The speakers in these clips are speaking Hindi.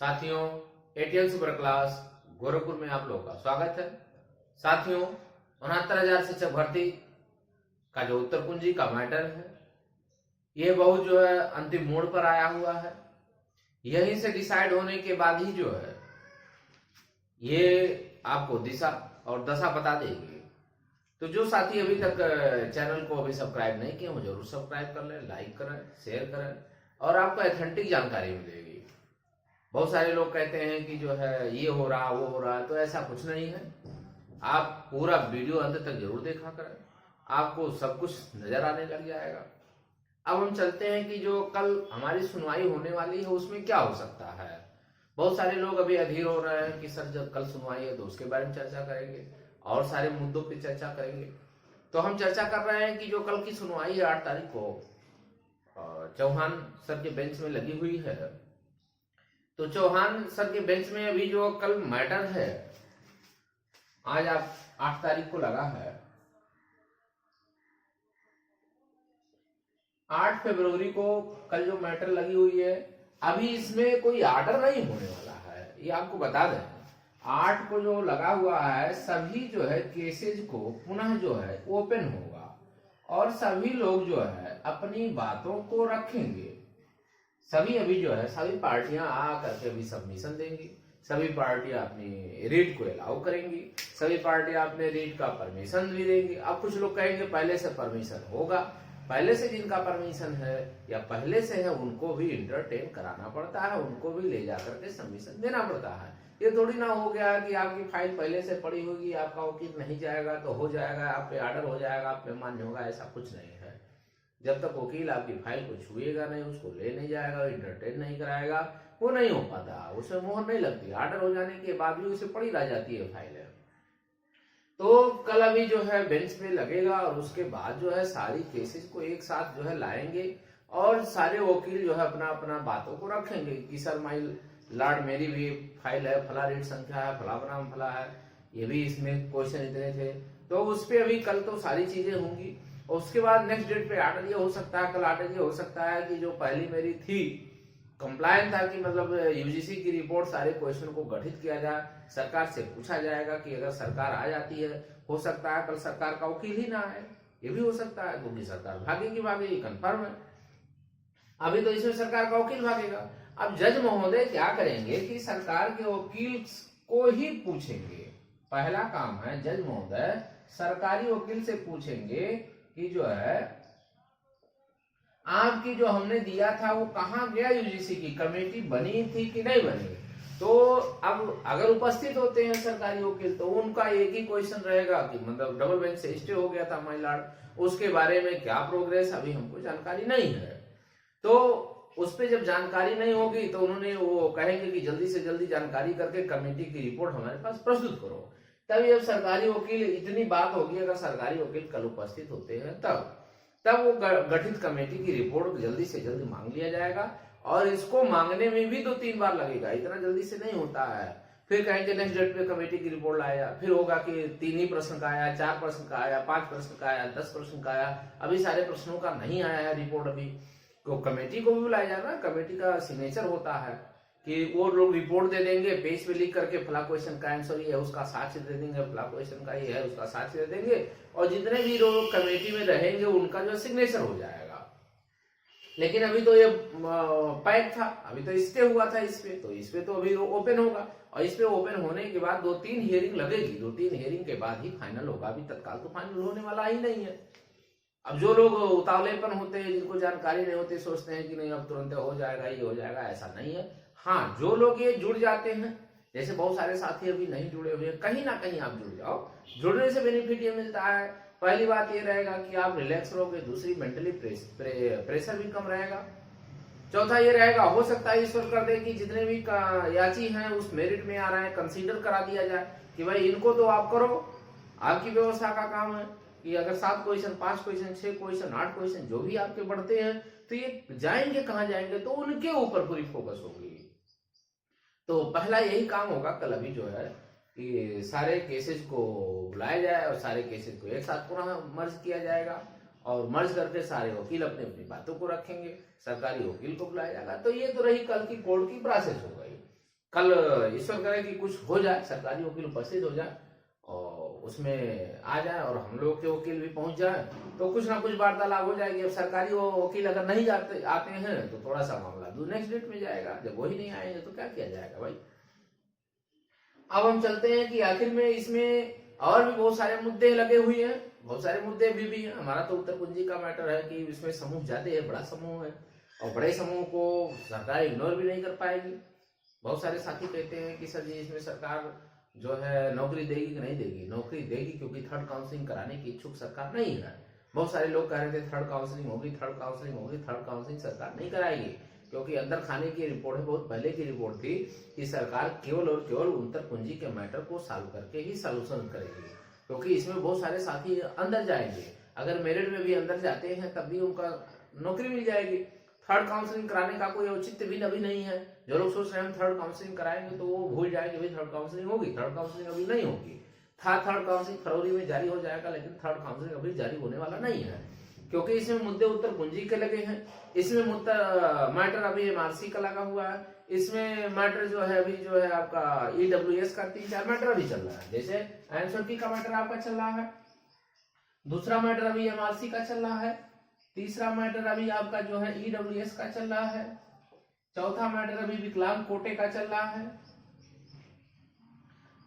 साथियों, एटीएल सुपर क्लास गोरखपुर में आप लोगों का स्वागत है। साथियों, 69,000 शिक्षक भर्ती का जो उत्तर कुंजी का मैटर है, ये बहुत जो है अंतिम मोड़ पर आया हुआ है। यहीं से डिसाइड होने के बाद ही जो है ये आपको दिशा और दशा बता देगी। तो जो साथी अभी तक चैनल को अभी सब्सक्राइब नहीं किए, वो जरूर सब्सक्राइब कर लें, लाइक करें, शेयर करें और आपको ऑथेंटिक जानकारी मिलेगी। बहुत सारे लोग कहते हैं कि जो है ये हो रहा वो हो रहा, तो ऐसा कुछ नहीं है। आप पूरा वीडियो अंत तक जरूर देखा करें, आपको सब कुछ नजर आने लग जाएगा। अब हम चलते हैं कि जो कल हमारी सुनवाई होने वाली है उसमें क्या हो सकता है। बहुत सारे लोग अभी अधीर हो रहे हैं कि सर जब कल सुनवाई है तो उसके बारे में चर्चा करेंगे और सारे मुद्दों पर चर्चा करेंगे। तो हम चर्चा कर रहे हैं कि जो कल की सुनवाई है 8 तारीख को चौहान सर के बेंच में लगी हुई है। तो चौहान सर के बेंच में अभी जो कल मैटर है, आज आप 8 तारीख को लगा है, 8 फरवरी को कल जो मैटर लगी हुई है, अभी इसमें कोई आर्डर नहीं होने वाला है, ये आपको बता दें। 8 को जो लगा हुआ है, सभी जो है केसेज को पुनः जो है ओपन होगा और सभी लोग जो है अपनी बातों को रखेंगे। सभी अभी जो है सभी पार्टियां आ करके अभी सबमिशन देंगी, सभी पार्टियां अपनी रीड को अलाउ करेंगी, सभी पार्टियां अपने रीड का परमिशन भी देंगी। अब कुछ लोग कहेंगे पहले से परमिशन होगा, पहले से जिनका परमिशन है या पहले से है उनको भी इंटरटेन कराना पड़ता है, उनको भी ले जाकर के सबमिशन देना पड़ता है। ये थोड़ी ना हो गया कि आपकी फाइल पहले से पड़ी होगी, आपका वकील नहीं जाएगा तो हो जाएगा, आप पे आर्डर हो जाएगा, आप पे मान्य होगा, ऐसा कुछ नहीं है। जब तक वकील आपकी फाइल को छुएगा नहीं, उसको ले नहीं जाएगा, इंटरटेन नहीं कराएगा, वो नहीं हो पाता, उसमें मोहर नहीं लगती। आर्डर हो जाने के बाद भी उसे पड़ी रह जाती है फाइलें। तो कल अभी जो है बेंच पे लगेगा और उसके बाद जो है सारी केसेस को एक साथ जो है लाएंगे और सारे वकील जो है अपना अपना बातों को रखेंगे कि सर माई लॉर्ड मेरी भी फाइल है, फला रीड संख्या है, फला बनाम फला है, ये भी इसमें क्वेश्चन इतने थे। तो उस पर अभी कल तो सारी चीजें होंगी और उसके बाद नेक्स्ट डेट पे आर्डर ये हो सकता है, कल आर्डर ये हो सकता है कि जो पहली मेरी थी कंप्लायंट था कि मतलब यूजीसी की रिपोर्ट सारे क्वेश्चन को गठित किया जाए, सरकार से पूछा जाएगा कि अगर सरकार आ जाती है, हो सकता है कल सरकार का वकील ही ना आए, ये भी हो सकता है, क्योंकि सरकार भागेगी कंफर्म है। अभी तो इसमें सरकार का वकील भागेगा। अब जज महोदय क्या करेंगे कि सरकार के वकील को ही पूछेंगे। पहला काम है जज महोदय सरकारी वकील से पूछेंगे कि जो है आपकी जो हमने दिया था वो कहाँ गया, यूजीसी की कमेटी बनी थी कि नहीं बनी। तो अब अगर उपस्थित होते हैं सरकारी वकील तो उनका एक ही क्वेश्चन रहेगा कि मतलब डबल बेंच से स्टे हो गया था माय लॉर्ड, उसके बारे में क्या प्रोग्रेस, अभी हमको जानकारी नहीं है। तो उस पर जब जानकारी नहीं होगी तो उन्होंने वो कहेंगे कि जल्दी से जल्दी जानकारी करके कमेटी की रिपोर्ट हमारे पास प्रस्तुत करो। तभी अब सरकारी वकील, इतनी बात होगी अगर सरकारी वकील कल उपस्थित होते हैं तब वो गठित कमेटी की रिपोर्ट जल्दी से जल्दी मांग लिया जाएगा और इसको मांगने में भी 2-3 बार लगेगा, इतना जल्दी से नहीं होता है। फिर कहेंगे नेक्स्ट डेट पे कमेटी की रिपोर्ट लाया, फिर होगा कि 3 ही प्रश्न का आया, 4 प्रश्न का आया, 5 प्रश्न का आया, 10 प्रश्न का आया, अभी सारे प्रश्नों का नहीं आया है रिपोर्ट। अभी तो कमेटी को भी बुलाया जाएगा, कमेटी का सिग्नेचर होता है कि वो लोग रिपोर्ट दे देंगे, पेज पे लिख करके फला क्वेश्चन का आंसर ये है, उसका साक्ष्य दे देंगे, फला क्वेश्चन का ये है, उसका साक्ष्य दे देंगे और जितने भी लोग कमेटी में रहेंगे उनका जो सिग्नेचर हो जाएगा। लेकिन अभी तो ये पैक था, अभी तो स्टे हुआ था इस पे तो अभी ओपन होगा और इस पे ओपन होने के बाद 2-3 हियरिंग लगेगी, 2-3 हियरिंग के बाद ही फाइनल होगा। अभी तत्काल तो फाइनल होने वाला ही नहीं है। अब जो लोग उतावलेपन होते हैं, जिनको जानकारी नहीं होती, सोचते हैं कि नहीं अब तुरंत हो जाएगा, ये हो जाएगा, ऐसा नहीं है। हाँ, जो लोग ये जुड़ जाते हैं, जैसे बहुत सारे साथी अभी नहीं जुड़े हुए हैं, कहीं ना कहीं आप जुड़ जाओ। जुड़ने से बेनिफिट ये मिलता है, पहली बात ये रहेगा कि आप रिलैक्स रहोगे, दूसरी मेंटली प्रेशर भी कम रहेगा, चौथा ये रहेगा हो सकता है ईश्वर कर दे कि जितने भी याची हैं उस मेरिट में आ रहे हैं, कंसीडर करा दिया जाए कि भाई इनको तो आप करो, आपकी व्यवस्था का काम है कि अगर 7 क्वेश्चन, 5 क्वेश्चन, 6 क्वेश्चन, 8 क्वेश्चन जो भी आपके बढ़ते हैं तो ये जाएंगे कहाँ जाएंगे, तो उनके ऊपर पूरी फोकस होगी। तो पहला यही काम होगा कल अभी जो है कि सारे केसेस को बुलाया जाए और सारे केसेस को एक साथ पुनः मर्ज किया जाएगा और मर्ज करके सारे वकील अपनी अपनी बातों को रखेंगे, सरकारी वकील को बुलाया जाएगा। तो ये तो रही कल की कोर्ट की प्रोसेस हो गई। कल ईश्वर करे कि कुछ हो जाए, सरकारी वकील उपस्थित हो जाए और उसमें आ जाए और हम लोग के वकील भी पहुंच जाए तो कुछ ना कुछ वार्तालाप हो जाएगी। अब सरकारी वो वकील अगर नहीं आते हैं तो थोड़ा सा मामला नेक्स्ट डेट में जाएगा, जब वही नहीं आएंगे तो क्या किया जाएगा भाई। अब हम चलते हैं कि आखिर में इसमें और भी बहुत सारे मुद्दे लगे हुए हैं, बहुत सारे मुद्दे भी हैं। हमारा तो उत्तर कुंजी का मैटर है कि इसमें समूह ज्यादा है, बड़ा समूह है और बड़े समूह को सरकार इग्नोर भी नहीं कर पाएगी। बहुत सारे साथी कहते हैं कि सर जी इसमें सरकार जो है नौकरी देगी कि नहीं देगी। नौकरी देगी क्योंकि थर्ड काउंसलिंग कराने की इच्छुक सरकार नहीं है। बहुत सारे लोग कह रहे थे थर्ड काउंसलिंग होगी, थर्ड काउंसलिंग होगी, थर्ड काउंसलिंग सरकार नहीं कराएगी क्योंकि अंदर खाने की रिपोर्ट है, बहुत पहले की रिपोर्ट थी कि सरकार केवल और केवल उत्तर कुंजी के मैटर को सॉल्व करके ही सॉल्यूशन करेगी क्योंकि इसमें बहुत सारे साथी अंदर जाएंगे। अगर मेरिट में भी अंदर जाते हैं तब भी उनका नौकरी मिल जाएगी। थर्ड काउंसलिंग कराने का कोई औचित्य भी अभी नहीं है। जो लोग सोच रहे हैं हम थर्ड काउंसलिंग कराएंगे तो वो भूल जाएंगे भाई थर्ड काउंसलिंग होगी। थर्ड काउंसलिंग अभी नहीं होगी। थर्ड काउंसलिंग फरवरी में जारी हो जाएगा लेकिन थर्ड काउंसलिंग अभी जारी होने वाला नहीं है क्योंकि इसमें मुद्दे उत्तर कुंजी के लगे हैं। इसमें मुद्दा मैटर अभी एमआरसी का लगा हुआ है। इसमें मैटर जो है अभी जो है आपका ईडब्ल्यूएस का 3-4 मैटर अभी चल रहा है। जैसे एनएसओटी का मैटर आपका चल रहा है, दूसरा मैटर अभी एमआरसी का चल रहा है, तीसरा मैटर अभी आपका जो है ईडब्ल्यूएस का चल रहा है, चौथा मैटर अभी विकलांग कोटे का चल रहा है।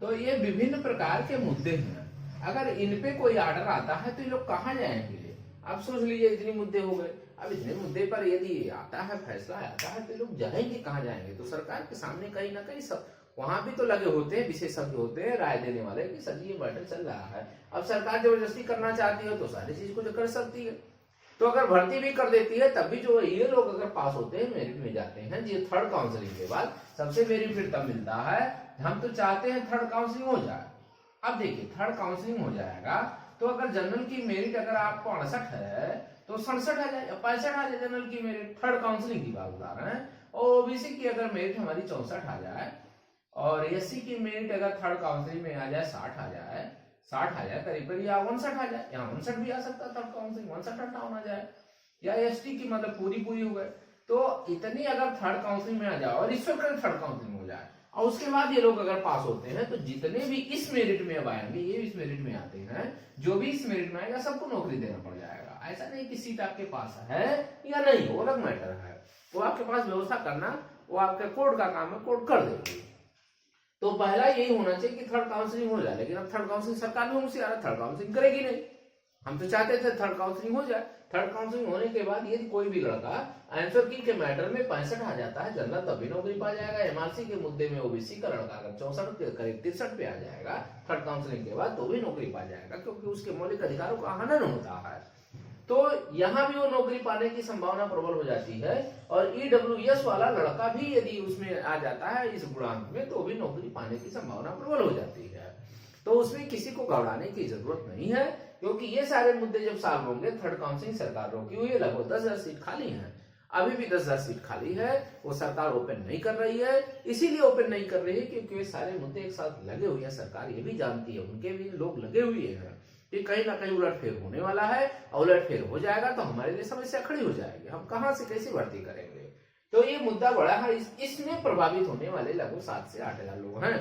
तो ये विभिन्न प्रकार के मुद्दे हैं। अगर इन पे कोई ऑर्डर आता है तो ये लोग कहाँ जाएंगे? आप सोच लीजिए इतने मुद्दे हो गए। अब इतने मुद्दे पर यदि आता है फैसला आता है तो लोग जाएंगे कहाँ जाएंगे? तो सरकार के सामने कहीं ना कहीं सब वहां भी तो लगे होते हैं, विशेषज्ञ होते हैं राय देने वाले कि सर ये मैटर चल रहा है। अब सरकार जबरदस्ती करना चाहती है तो सारी चीज को कर सकती है। तो अगर भर्ती भी कर देती है तब भी जो ये लोग अगर पास होते हैं मेरिट में जाते हैं जी थर्ड काउंसलिंग के बाद सबसे मेरिट फिर तब मिलता है। हम तो चाहते हैं थर्ड काउंसलिंग हो जाए। अब देखिए थर्ड काउंसलिंग हो जाएगा तो अगर जनरल की मेरिट अगर आपको 68 है तो 67 आ जाए, 65 आ जाए जनरल की मेरिट। थर्ड काउंसलिंग की बात बता रहे हैं। और ओबीसी की अगर मेरिट हमारी 64 आ जाए और एससी की मेरिट अगर थर्ड काउंसलिंग में आ जाए 60 आ जाए, 60 आ जाए करीब करीब, या 59 आ जाए, यहाँ 59 भी आ सकता है थर्ड काउंसलिंग, 59-58 आ जाए, या एसटी की मतलब पूरी हो गए। तो इतनी अगर थर्ड काउंसलिंग में आ जाए और ईश्वर कर थर्ड काउंसलिंग हो जाए और उसके बाद ये लोग अगर पास होते हैं तो जितने भी इस मेरिट में अब आएंगे, ये इस मेरिट में आते हैं, जो भी इस मेरिट में आएगा सबको नौकरी देना पड़ जाएगा। ऐसा नहीं कि सीट आपके पास है या नहीं, वो अलग मैटर है। वो आपके पास व्यवस्था करना वो आपके कोर्ट का काम है, कोर्ट कर देगी। तो पहला यही होना चाहिए कि थर्ड काउंसलिंग हो जाए। लेकिन अब थर्ड काउंसलिंग सरकार भी मुझसे आ रहा है, थर्ड काउंसलिंग करेगी नहीं। हम तो चाहते थे थर्ड काउंसलिंग हो जाए। थर्ड काउंसलिंग होने के बाद यदि कोई भी लड़का आंसर की के मैटर में 65 आ जाता है जनरल तब भी नौकरी पा जाएगा। एमआरसी के मुद्दे में ओबीसी का लड़का अगर 64 के करीब 63 पे आ जाएगा थर्ड काउंसलिंग के बाद तो भी नौकरी पा जाएगा क्योंकि उसके मौलिक अधिकारों का हनन होता है। तो यहाँ भी वो नौकरी पाने की संभावना प्रबल हो जाती है। और ईडब्ल्यूएस वाला लड़का भी यदि उसमें आ जाता है इस गुणांक में तो भी नौकरी पाने की संभावना प्रबल हो जाती है। तो उसमें किसी को घबराने की जरूरत नहीं है क्योंकि ये सारे मुद्दे जब सॉल्व होंगे थर्ड काउंसलिंग सरकार रोकी हुई है। लगभग 10,000 सीट खाली है, अभी भी 10,000 सीट खाली है, वो सरकार ओपन नहीं कर रही है। इसीलिए ओपन नहीं कर रही है क्योंकि ये सारे मुद्दे एक साथ लगे हुए हैं। सरकार ये भी जानती है, उनके भी लोग लगे हुए हैं कि कहीं ना कहीं उलटफेर होने वाला है और उलटफेर हो जाएगा तो हमारे लिए समस्या खड़ी हो जाएगी। हम कहां से कैसे भर्ती करेंगे? तो ये मुद्दा बड़ा है। इसमें प्रभावित होने वाले लगभग 7 से 8,000 लोग हैं।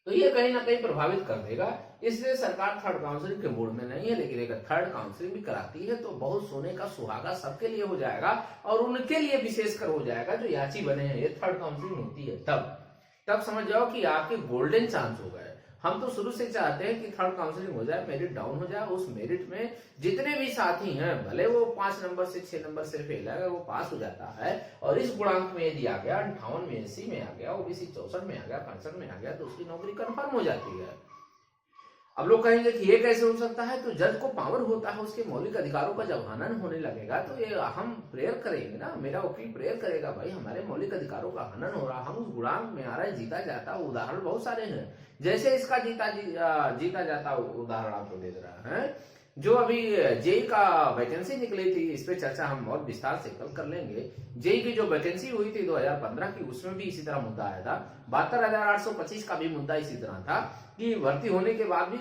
तो ये कहीं ना कहीं प्रभावित कर देगा। इसलिए सरकार थर्ड काउंसलिंग के मूड में नहीं है। लेकिन अगर थर्ड काउंसलिंग भी कराती है तो बहुत सोने का सुहागा सबके लिए हो जाएगा और उनके लिए विशेषकर हो जाएगा जो याची बने हैं। ये थर्ड काउंसलिंग होती है तब समझ जाओ कि आपके गोल्डन चांस हो गए। हम तो शुरू से चाहते हैं कि थर्ड काउंसलिंग हो जाए, मेरिट डाउन हो जाए, उस मेरिट में जितने भी साथी हैं भले वो 5 नंबर से 6 नंबर से फेल है, अगर वो पास हो जाता है और इस गुणांक में यदि आ गया 58 में 80 में आ गया, ओबीसी 64 में आ गया, 65 में आ गया तो उसकी नौकरी कंफर्म हो जाती है। अब लोग कहेंगे कि ये कैसे हो सकता है? तो जज को पावर होता है, उसके मौलिक अधिकारों का जब हनन होने लगेगा तो ये हम प्रेयर करेंगे ना, मेरा वकील प्रेयर करेगा भाई हमारे मौलिक अधिकारों का हनन हो रहा, हम उस गुणांक में आ रहे हैं, जीता जाता। उदाहरण बहुत सारे हैं, जैसे इसका जीता जाता उदाहरण आपको दे रहा है जो अभी जेई का वैकेंसी निकली थी, इस पे चर्चा हम और विस्तार से कल कर लेंगे। जेई की जो वैकेंसी हुई थी 2015 की, उसमें भी इसी तरह मुद्दा आया था। 72,825 का भी मुद्दा इसी तरह था कि भर्ती होने के बाद भी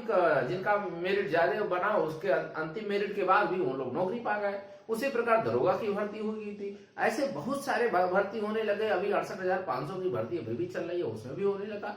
जिनका मेरिट ज्यादा बना, उसके अंतिम मेरिट के बाद भी वो लोग नौकरी पा गए। उसी प्रकार दरोगा की भर्ती हो गई थी। ऐसे बहुत सारे भर्ती होने लगे। अभी 68,500 की भर्ती अभी भी चल रही है, उसमें भी होने लगा।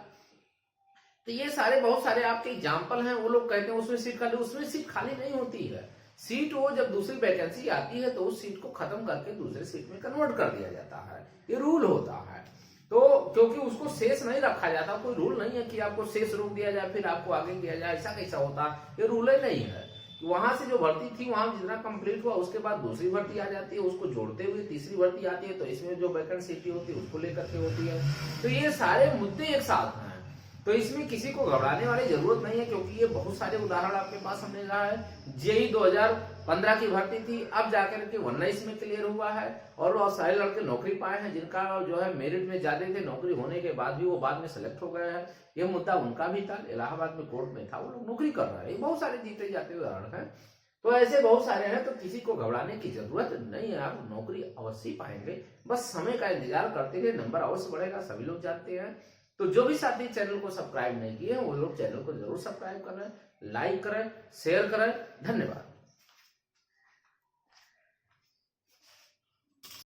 तो ये सारे बहुत सारे आपके एग्जाम्पल हैं। वो लोग कहते हैं उसमें सीट खाली, उसमें सीट खाली नहीं होती है। सीट वो जब दूसरी वैकेंसी आती है तो उस सीट को खत्म करके दूसरे सीट में कन्वर्ट कर दिया जाता है। ये रूल होता है। तो क्योंकि उसको शेष नहीं रखा जाता, कोई रूल नहीं है कि आपको शेष रोक दिया जाए फिर आपको आगे किया जाए, ऐसा कैसा होता है, ये रूल ही नहीं है। वहां से जो भर्ती थी वहां जितना कंप्लीट हुआ उसके बाद दूसरी भर्ती आ जाती है, उसको जोड़ते हुए तीसरी भर्ती आती है, तो इसमें जो वैकेंट सीट होती है उसको लेकर के होती है। तो ये सारे मुद्दे एक साथ हैं। तो इसमें किसी को घबराने वाली जरूरत नहीं है, क्योंकि ये बहुत सारे उदाहरण आपके पास हमने रहा है। जेई 2015 की भर्ती थी, अब जाकर के 19 में क्लियर हुआ है, और वो सारे लड़के नौकरी पाए हैं जिनका जो है मेरिट में ज्यादा थे, नौकरी होने के बाद भी वो बाद में सेलेक्ट हो गए हैं। ये मुद्दा उनका भी था, इलाहाबाद में कोर्ट में था, वो लोग नौकरी कर रहे हैं। ये बहुत सारे जीते जाते उदाहरण है। तो ऐसे बहुत सारे हैं, तो किसी को घबराने की जरूरत नहीं है। आप नौकरी अवश्य पाएंगे, बस समय का इंतजार करते रहिए, नंबर अवश्य बढ़ेगा, सभी लोग जानते हैं। तो जो भी साथी चैनल को सब्सक्राइब नहीं किए हैं वो लोग चैनल को जरूर सब्सक्राइब करें, लाइक करें, शेयर करें। धन्यवाद।